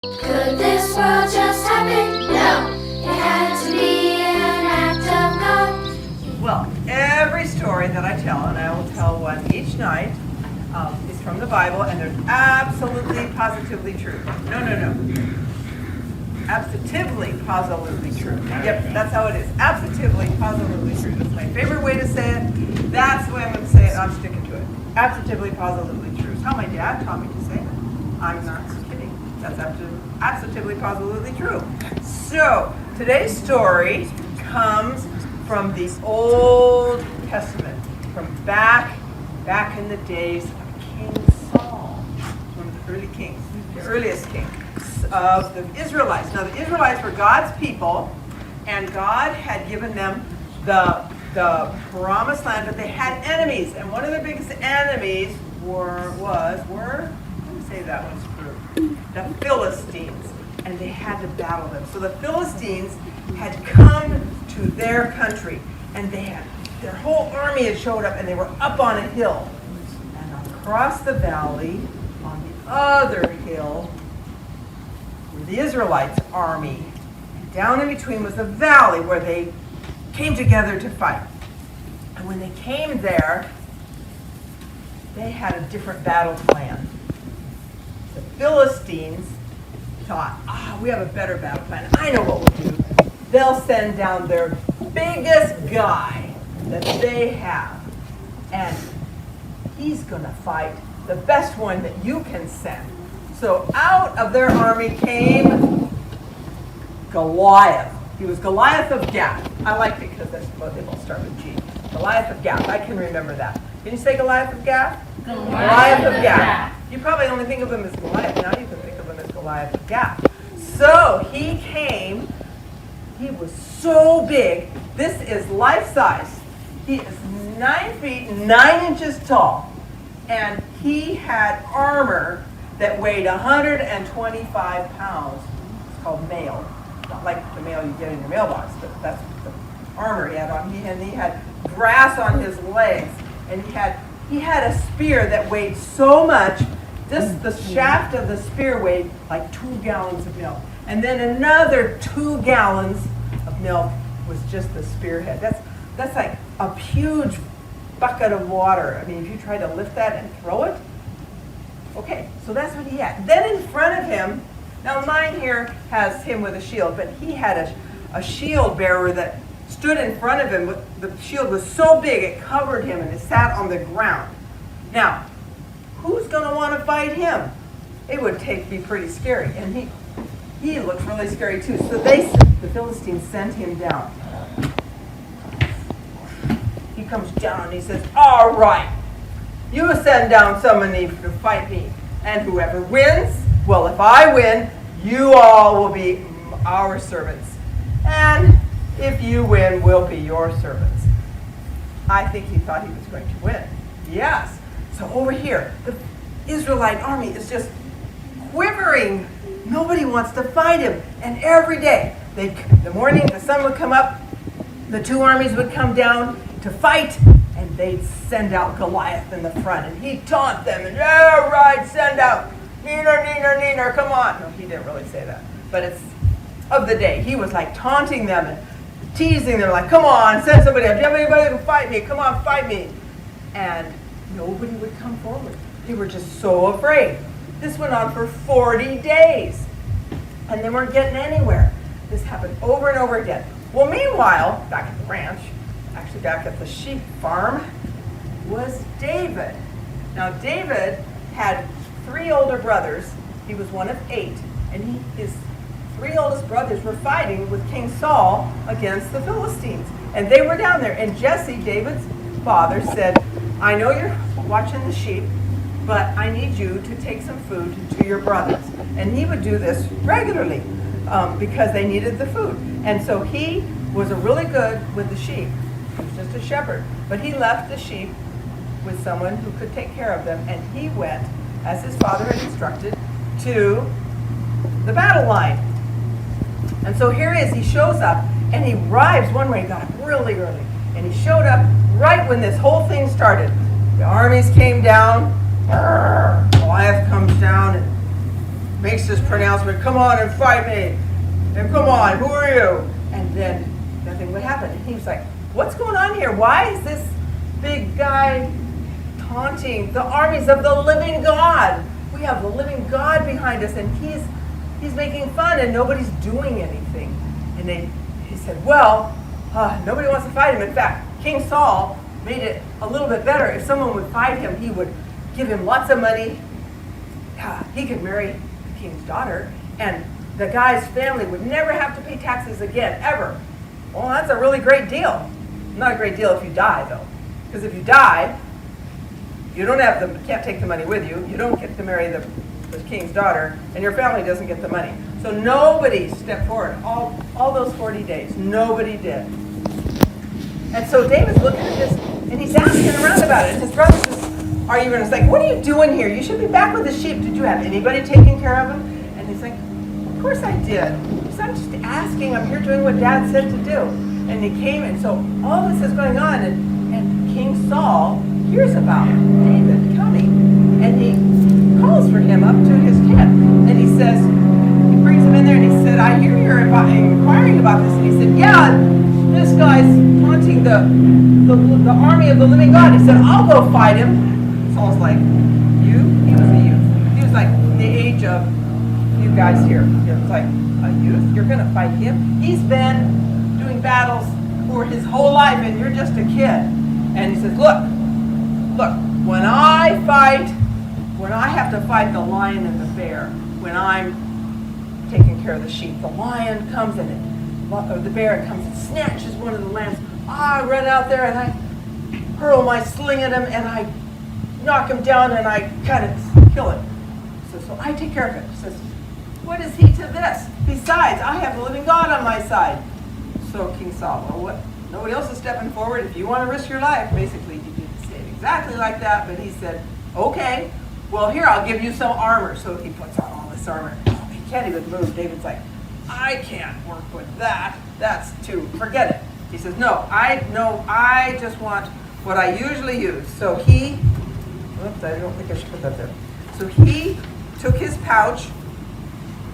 Could this world just happen? No, it had to be an act of God. Well, every story that I tell, and I will tell one each night, is from the Bible, and they're absolutely, positively true. No. Absolutely, positively true. Yep, that's how it is. Absolutely, positively true. That's my favorite way to say it. That's the way I'm going to say it, and I'm sticking to it. Absolutely, positively true. It's how my dad taught me to say it. I'm not kidding. That's absolutely, positively true. So, today's story comes from the Old Testament, from back in the days of King Saul, one of the early kings, the earliest king of the Israelites. Now, the Israelites were God's people, and God had given them the promised land, but they had enemies, and one of their biggest enemies were let me say that one's true, the Philistines, and they had to battle them. So the Philistines had come to their country, and their whole army had showed up, and they were up on a hill, and across the valley, on the other hill, were the Israelites' army. And down in between was the valley where they came together to fight. And when they came there, they had a different battle plan. The Philistines thought, we have a better battle plan. I know what we'll do. They'll send down their biggest guy that they have, and he's going to fight the best one that you can send. So out of their army came Goliath. He was Goliath of Gath. I like it because they both start with G. Goliath of Gath. I can remember that. Can you say Goliath of Gath? Goliath of Gath. You probably only think of him as Goliath. Now you can think of him as Goliath of Gath. So he came. He was so big. This is life size. He is 9 feet 9 inches tall. And he had armor that weighed 125 pounds. It's called mail. Not like the mail you get in your mailbox, but that's the armor he had on. And he had brass on his legs. And he had a spear that weighed so much. The shaft of the spear weighed like 2 gallons of milk. And then another 2 gallons of milk was just the spearhead. That's like a huge bucket of water. I mean, if you try to lift that and throw it. Okay, so that's what he had. Then in front of him, now mine here has him with a shield, but he had a shield bearer that stood in front of him. The shield was so big it covered him, and it sat on the ground. Now, who's going to want to fight him? It would be pretty scary, and he looked really scary too. So the Philistines sent him down. He comes down and he says, "All right, you send down someone to fight me, and whoever wins, well, if I win, you all will be our servants, and if you win, we'll be your servants." I think he thought he was going to win. Yes. So over here, the Israelite army is just quivering. Nobody wants to fight him. And every day, the morning the sun would come up, the two armies would come down to fight, and they'd send out Goliath in the front, and he'd taunt them, and all right, send out, neener, come on. No, he didn't really say that, but it's of the day. He was like taunting them and teasing them, like, come on, send somebody out. Do you have anybody who can fight me? Come on, fight me. And nobody would come forward. They were just so afraid. This went on for 40 days, and they weren't getting anywhere. This happened over and over again. Well, meanwhile, back at the ranch, actually back at the sheep farm, was David. Now, David had 3 older brothers. He was one of 8, and his 3 oldest brothers were fighting with King Saul against the Philistines, and they were down there. And Jesse, David's father, said, "I know you're watching the sheep, but I need you to take some food to your brothers." And he would do this regularly because they needed the food. And so he was really good with the sheep. He was just a shepherd. But he left the sheep with someone who could take care of them, and he went, as his father had instructed, to the battle line. And so here he is. He shows up, and he arrives one way. He got up really early. And he showed up right when this whole thing started. The armies came down. Goliath comes down, and makes this pronouncement, come on and fight me. And come on, who are you? And then nothing would happen. And he was like, what's going on here? Why is this big guy taunting the armies of the living God? We have the living God behind us, and he's making fun, and nobody's doing anything. And he said, well, nobody wants to fight him. In fact, King Saul made it a little bit better. If someone would fight him, he would give him lots of money. He could marry the king's daughter, and the guy's family would never have to pay taxes again, ever. Well, that's a really great deal. Not a great deal if you die, though. Because if you die, you can't take the money with you. You don't get to marry the king's daughter, and your family doesn't get the money. So nobody stepped forward. All those 40 days, nobody did. And so David's looking at this, and he's asking around about it. And his brothers are even like, what are you doing here? You should be back with the sheep. Did you have anybody taking care of him? And he's like, of course I did. So I'm just asking. I'm here doing what Dad said to do. And he came, and so all this is going on, and King Saul hears about David coming, and he calls for him up to his tent, and he says, he brings him in there, and he said, I hear you're inquiring about this. And he said, yeah, this guy's taunting the army of the living God. He said, I'll go fight him. Saul's like, you? He was a youth. He was like the age of you guys here. He was like, a youth? You're going to fight him? He's been doing battles for his whole life, and you're just a kid. And he says, look, when I have to fight the lion and the bear, when I'm taking care of the sheep, the lion comes or the bear comes and snatches one of the lambs. I run out there and I hurl my sling at him and I knock him down and I kind of kill it. So I take care of it. He says, what is he to this? Besides, I have the living God on my side. So King Saul, well, what? Nobody else is stepping forward. If you want to risk your life, basically he didn't say it exactly like that, but he said, okay, well here, I'll give you some armor. So he puts on all this armor. He can't even move. David's like, I can't work with that. That's forget it. He says, no, I just want what I usually use. So oops, I don't think I should put that there. So he took his pouch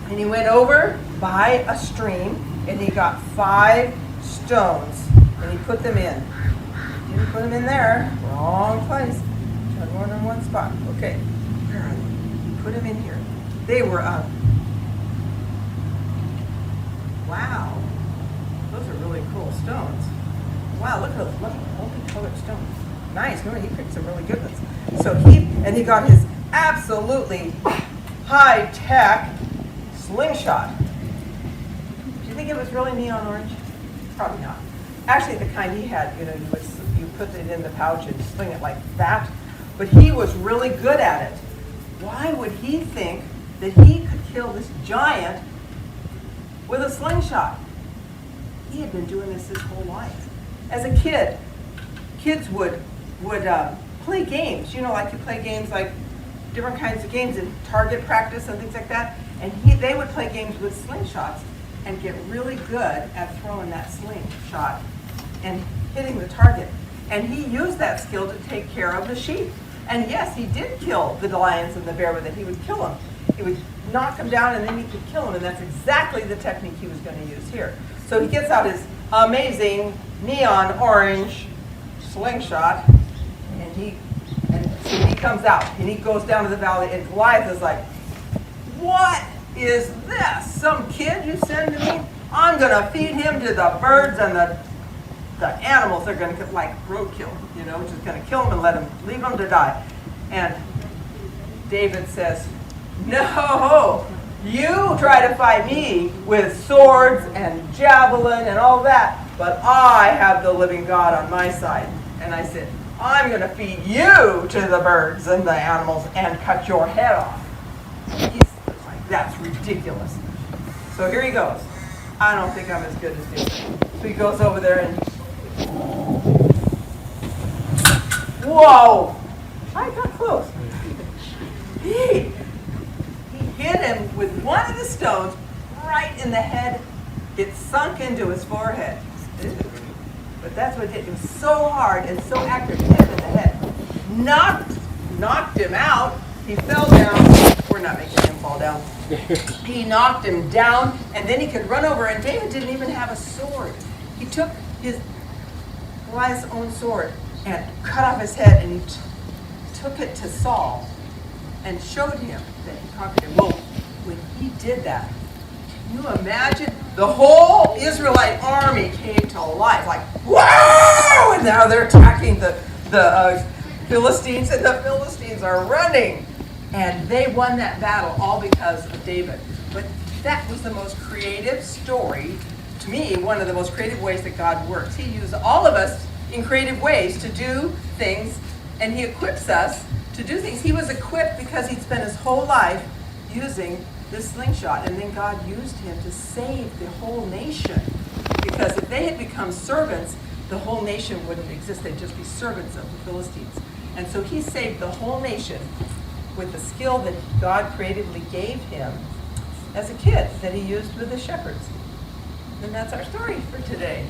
and he went over by a stream and he got 5 stones and he put them in. Didn't put them in there. Wrong place. Had one in one spot. Okay. Where are they? He put them in here. They were wow. Those are really cool stones. Wow, look at those multicolored stones. Nice. Remember, he picked some really good ones. So he got his absolutely high-tech slingshot. Do you think it was really neon orange? Probably not. Actually, the kind he had, you put it in the pouch and sling it like that. But he was really good at it. Why would he think that he could kill this giant with a slingshot? He had been doing this his whole life. As a kid, kids would play games. Like you play games like different kinds of games in target practice and things like that. And they would play games with slingshots and get really good at throwing that slingshot and hitting the target. And he used that skill to take care of the sheep. And yes, he did kill the lions and the bear with it. He would kill them. He would knock them down and then he could kill them. And that's exactly the technique he was going to use here. So he gets out his amazing neon orange slingshot and so he comes out and he goes down to the valley and Goliath is like, what is this? Some kid you send to me? I'm going to feed him to the birds and the animals. They're going to get like roadkill, just going to kill them and leave them to die. And David says, no, you try to fight me with swords and javelin and all that, but I have the living God on my side. And I said, I'm going to feed you to the birds and the animals and cut your head off. He's like, that's ridiculous. So here he goes. I don't think I'm as good as David. So he goes over there and, whoa! I got close. He hit him with one of the stones right in the head. It sunk into his forehead. But that's what it did. It was so hard and so accurate. Hit him in the head. Knocked him out. He fell down. We're not making him fall down. He knocked him down, and then he could run over, and David didn't even have a sword. He took Goliath's own sword and cut off his head, and he took it to Saul and showed him that he conquered him. Well, when he did that, can you imagine? The whole Israelite army came to life, like, whoa! And now they're attacking the Philistines, and the Philistines are running. And they won that battle all because of David. But that was the most creative story, to me, one of the most creative ways that God works. He used all of us in creative ways to do things, and he equips us to do things. He was equipped because he'd spent his whole life using this slingshot, and then God used him to save the whole nation. Because if they had become servants, the whole nation wouldn't exist. They'd just be servants of the Philistines. And so he saved the whole nation with the skill that God creatively gave him as a kid that he used with the shepherds. And that's our story for today.